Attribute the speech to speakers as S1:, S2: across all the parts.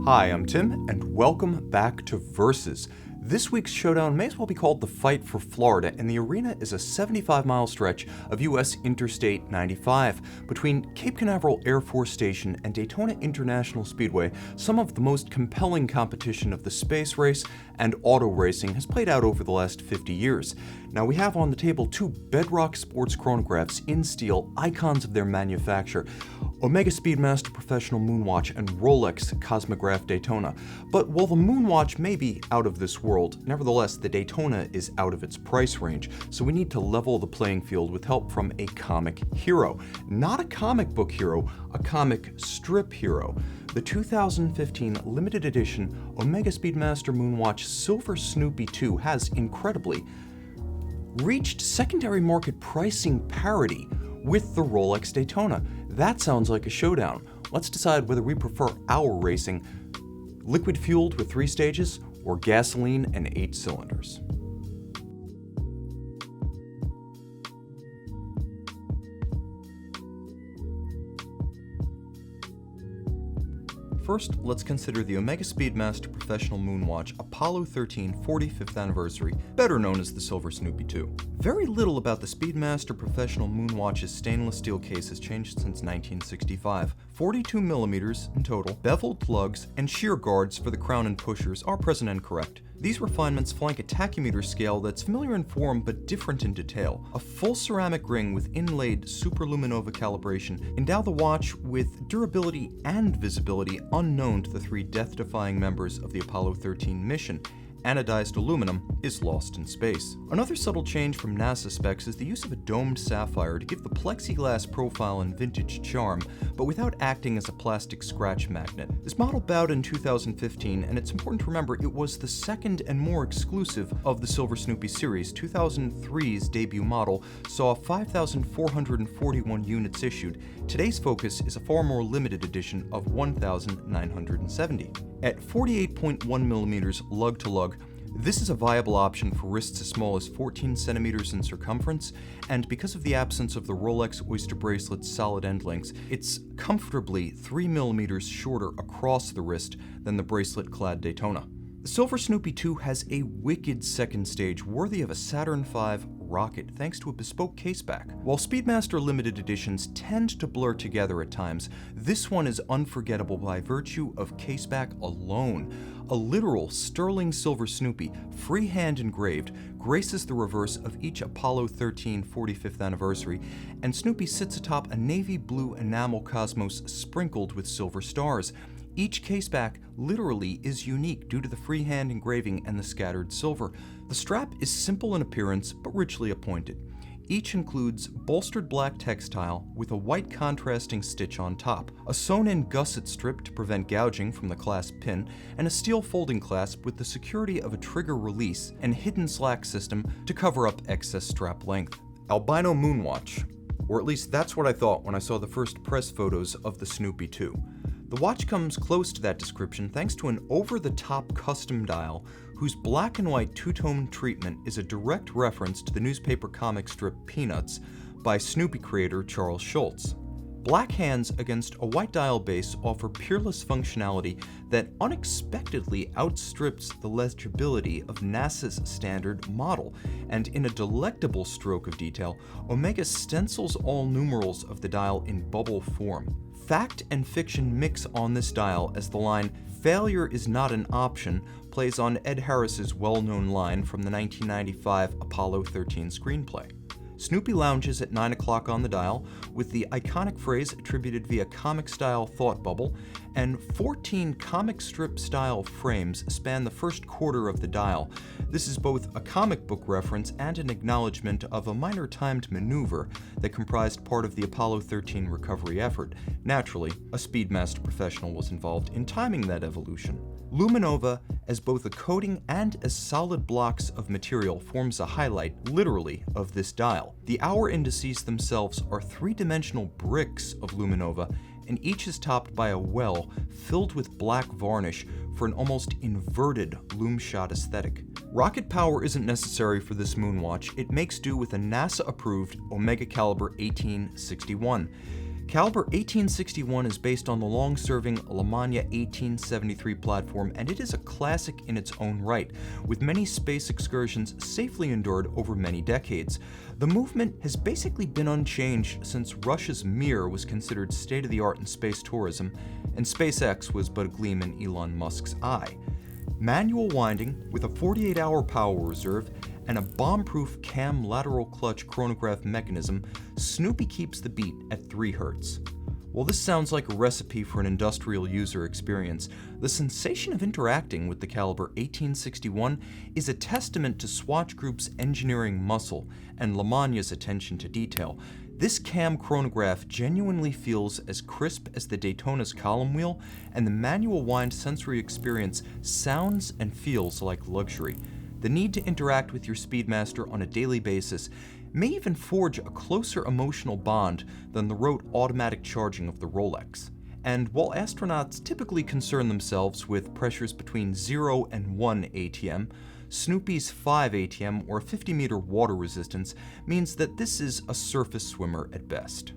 S1: Hi, I'm Tim, and welcome back to Versus. This week's showdown may as well be called the Fight for Florida, and the arena is a 75-mile stretch of U.S. Interstate 95. Between Cape Canaveral Air Force Station and Daytona International Speedway, some of the most compelling competition of the space race and auto racing has played out over the last 50 years. Now we have on the table two bedrock sports chronographs in steel, icons of their manufacture, Omega Speedmaster Professional Moonwatch and Rolex Cosmograph Daytona. But while the Moonwatch may be out of this world, nevertheless the Daytona is out of its price range, so we need to level the playing field with help from a comic hero. Not a comic book hero, a comic strip hero. The 2015 limited edition Omega Speedmaster Moonwatch Silver Snoopy 2 has, incredibly, reached secondary market pricing parity with the Rolex Daytona. That sounds like a showdown. Let's decide whether we prefer our racing liquid-fueled with 3 stages or gasoline and 8 cylinders. First, let's consider the Omega Speedmaster Professional Moonwatch Apollo 13 45th Anniversary, better known as the Silver Snoopy 2. Very little about the Speedmaster Professional Moonwatch's stainless steel case has changed since 1965. 42mm in total, beveled lugs, and shear guards for the crown and pushers are present and correct. These refinements flank a tachymeter scale that's familiar in form but different in detail. A full ceramic ring with inlaid superluminova calibration endow the watch with durability and visibility unknown to the 3 death-defying members of the Apollo 13 mission. Anodized aluminum is lost in space. Another subtle change from NASA specs is the use of a domed sapphire to give the plexiglass profile and vintage charm, but without acting as a plastic scratch magnet. This model bowed in 2015, and it's important to remember it was the second and more exclusive of the Silver Snoopy series. 2003's debut model saw 5,441 units issued. Today's focus is a far more limited edition of 1,970. At 48.1mm lug to lug, this is a viable option for wrists as small as 14 centimeters in circumference, and because of the absence of the Rolex Oyster bracelet's solid end links, it's comfortably 3mm shorter across the wrist than the bracelet-clad Daytona. The Silver Snoopy 2 has a wicked second stage worthy of a Saturn V rocket thanks to a bespoke caseback. While Speedmaster limited editions tend to blur together at times, this one is unforgettable by virtue of caseback alone. A literal sterling Silver Snoopy, freehand engraved, graces the reverse of each Apollo 13 45th anniversary, and Snoopy sits atop a navy blue enamel cosmos sprinkled with silver stars. Each caseback literally is unique due to the freehand engraving and the scattered silver. The strap is simple in appearance but richly appointed. Each includes bolstered black textile with a white contrasting stitch on top, a sewn-in gusset strip to prevent gouging from the clasp pin, and a steel folding clasp with the security of a trigger release and hidden slack system to cover up excess strap length. Albino Moonwatch, or at least that's what I thought when I saw the first press photos of the Snoopy 2. The watch comes close to that description thanks to an over-the-top custom dial whose black and white two-tone treatment is a direct reference to the newspaper comic strip Peanuts by Snoopy creator Charles Schulz. Black hands against a white dial base offer peerless functionality that unexpectedly outstrips the legibility of NASA's standard model, and in a delectable stroke of detail, Omega stencils all numerals of the dial in bubble form. Fact and fiction mix on this dial as the line, "Failure is not an option," plays on Ed Harris's well-known line from the 1995 Apollo 13 screenplay. Snoopy lounges at 9 o'clock on the dial, with the iconic phrase attributed via comic-style thought bubble, and 14 comic strip-style frames span the first quarter of the dial. This is both a comic book reference and an acknowledgement of a minor timed maneuver that comprised part of the Apollo 13 recovery effort. Naturally, a Speedmaster professional was involved in timing that evolution. Luminova, as both a coating and as solid blocks of material, forms a highlight, literally, of this dial. The hour indices themselves are 3-dimensional bricks of luminova, and each is topped by a well filled with black varnish for an almost inverted loom shot aesthetic. Rocket power isn't necessary for this Moonwatch. It makes do with a NASA-approved Omega caliber 1861. Caliber 1861 is based on the long-serving Lemania 1873 platform, and it is a classic in its own right, with many space excursions safely endured over many decades. The movement has basically been unchanged since Russia's Mir was considered state-of-the-art in space tourism, and SpaceX was but a gleam in Elon Musk's eye. Manual winding with a 48-hour power reserve and a bomb-proof cam lateral clutch chronograph mechanism, Snoopy keeps the beat at 3 Hz. While this sounds like a recipe for an industrial user experience, the sensation of interacting with the Caliber 1861 is a testament to Swatch Group's engineering muscle and Lemania's attention to detail. This cam chronograph genuinely feels as crisp as the Daytona's column wheel, and the manual wind sensory experience sounds and feels like luxury. The need to interact with your Speedmaster on a daily basis may even forge a closer emotional bond than the rote automatic charging of the Rolex. And while astronauts typically concern themselves with pressures between 0 and 1 ATM, Snoopy's 5 ATM or 50-meter water resistance means that this is a surface swimmer at best.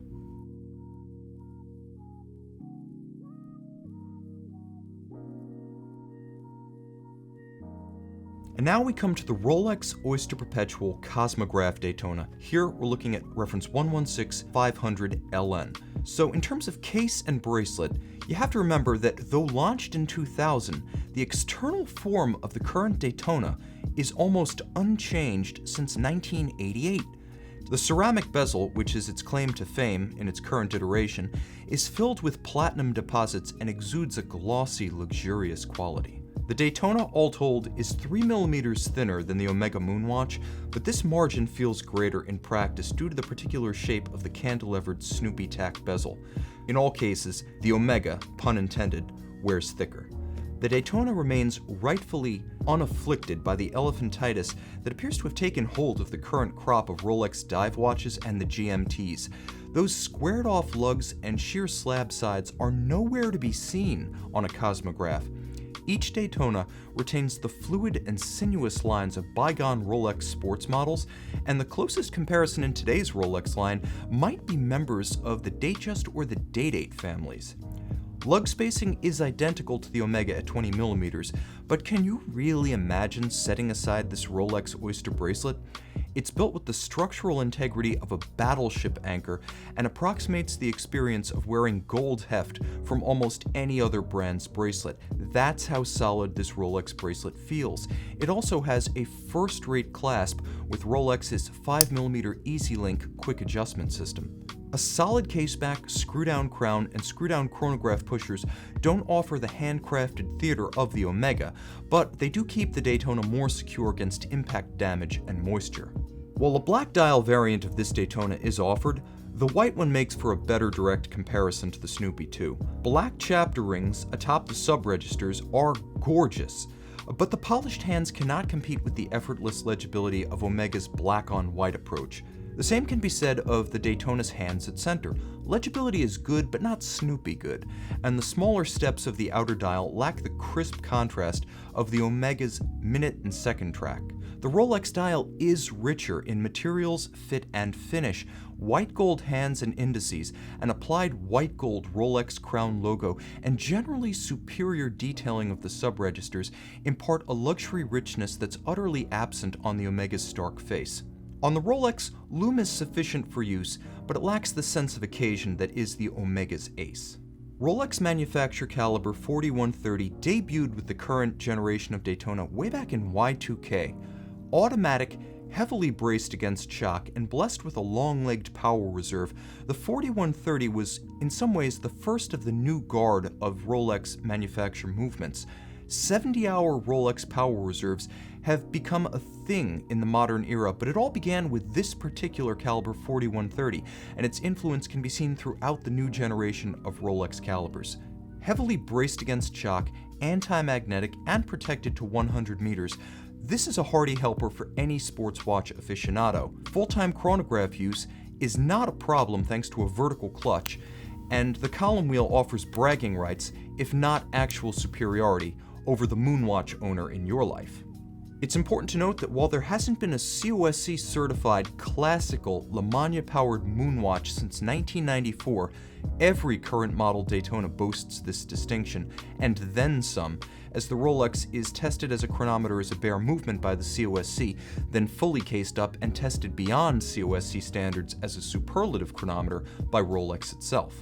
S1: And now we come to the Rolex Oyster Perpetual Cosmograph Daytona. Here we're looking at reference 116500LN. So in terms of case and bracelet, you have to remember that though launched in 2000, the external form of the current Daytona is almost unchanged since 1988. The ceramic bezel, which is its claim to fame in its current iteration, is filled with platinum deposits and exudes a glossy, luxurious quality. The Daytona, all told, is 3 mm thinner than the Omega Moonwatch, but this margin feels greater in practice due to the particular shape of the cantilevered Snoopy tack bezel. In all cases, the Omega, pun intended, wears thicker. The Daytona remains rightfully unafflicted by the elephantitis that appears to have taken hold of the current crop of Rolex dive watches and the GMTs. Those squared-off lugs and sheer slab sides are nowhere to be seen on a Cosmograph. Each Daytona retains the fluid and sinuous lines of bygone Rolex sports models, and the closest comparison in today's Rolex line might be members of the Datejust or the Day-Date families. Lug spacing is identical to the Omega at 20 mm, but can you really imagine setting aside this Rolex Oyster bracelet? It's built with the structural integrity of a battleship anchor and approximates the experience of wearing gold heft from almost any other brand's bracelet. That's how solid this Rolex bracelet feels. It also has a first-rate clasp with Rolex's 5mm EasyLink quick adjustment system. A solid caseback, screw-down crown, and screw-down chronograph pushers don't offer the handcrafted theater of the Omega, but they do keep the Daytona more secure against impact damage and moisture. While a black dial variant of this Daytona is offered, the white one makes for a better direct comparison to the Snoopy 2. Black chapter rings atop the sub-registers are gorgeous, but the polished hands cannot compete with the effortless legibility of Omega's black-on-white approach. The same can be said of the Daytona's hands at center. Legibility is good, but not Snoopy good, and the smaller steps of the outer dial lack the crisp contrast of the Omega's minute and second track. The Rolex dial is richer in materials, fit, and finish. White gold hands and indices, an applied white gold Rolex crown logo, and generally superior detailing of the sub-registers impart a luxury richness that's utterly absent on the Omega's stark face. On the Rolex, lume is sufficient for use, but it lacks the sense of occasion that is the Omega's ace. Rolex manufacture caliber 4130 debuted with the current generation of Daytona way back in Y2K. Automatic, heavily braced against shock, and blessed with a long-legged power reserve, the 4130 was in some ways the first of the new guard of Rolex manufacture movements. 70-hour Rolex power reserves have become a thing in the modern era, but it all began with this particular caliber 4130, and its influence can be seen throughout the new generation of Rolex calibers. Heavily braced against shock, anti-magnetic, and protected to 100 meters, this is a hearty helper for any sports watch aficionado. Full-time chronograph use is not a problem thanks to a vertical clutch, and the column wheel offers bragging rights, if not actual superiority, over the Moonwatch owner in your life. It's important to note that while there hasn't been a COSC certified classical Le Mans-powered Moonwatch since 1994, every current model Daytona boasts this distinction, and then some, as the Rolex is tested as a chronometer as a bare movement by the COSC, then fully cased up and tested beyond COSC standards as a superlative chronometer by Rolex itself.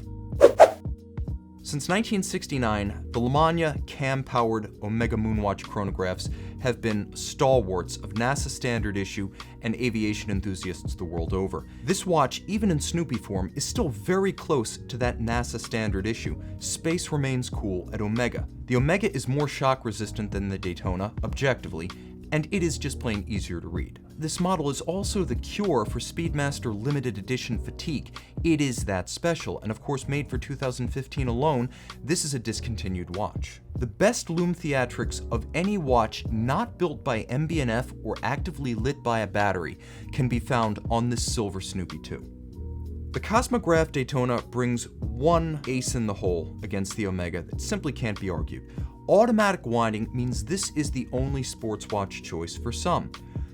S1: Since 1969, the Le Mans cam-powered Omega Moonwatch chronographs have been stalwarts of NASA standard issue and aviation enthusiasts the world over. This watch, even in Snoopy form, is still very close to that NASA standard issue. Space remains cool at Omega. The Omega is more shock resistant than the Daytona, objectively, and it is just plain easier to read. This model is also the cure for Speedmaster limited edition fatigue. It is that special, and of course made for 2015 alone, this is a discontinued watch. The best lume theatrics of any watch not built by MB&F or actively lit by a battery can be found on this silver Snoopy too. The Cosmograph Daytona brings one ace in the hole against the Omega that simply can't be argued. Automatic winding means this is the only sports watch choice for some.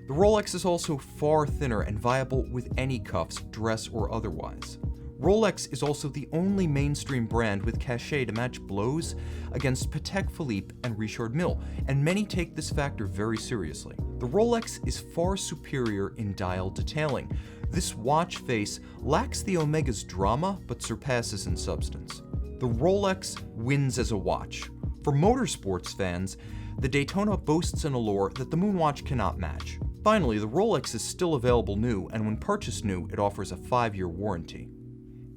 S1: The Rolex is also far thinner and viable with any cuffs, dress or otherwise. Rolex is also the only mainstream brand with cachet to match blows against Patek Philippe and Richard Mille, and many take this factor very seriously. The Rolex is far superior in dial detailing. This watch face lacks the Omega's drama, but surpasses in substance. The Rolex wins as a watch. For motorsports fans, the Daytona boasts an allure that the Moonwatch cannot match. Finally, the Rolex is still available new, and when purchased new, it offers a 5-year warranty.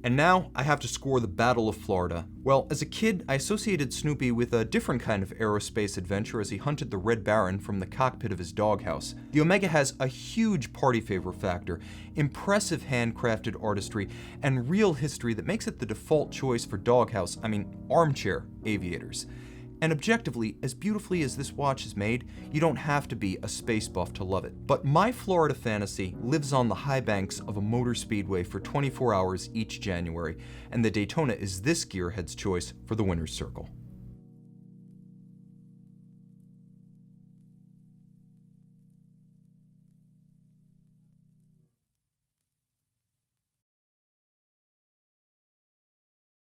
S1: And now, I have to score the Battle of Florida. Well, as a kid, I associated Snoopy with a different kind of aerospace adventure as he hunted the Red Baron from the cockpit of his doghouse. The Omega has a huge party favor factor, impressive handcrafted artistry, and real history that makes it the default choice for armchair aviators. And objectively, as beautifully as this watch is made, you don't have to be a space buff to love it. But my Florida fantasy lives on the high banks of a motor speedway for 24 hours each January, and the Daytona is this gearhead's choice for the winner's circle.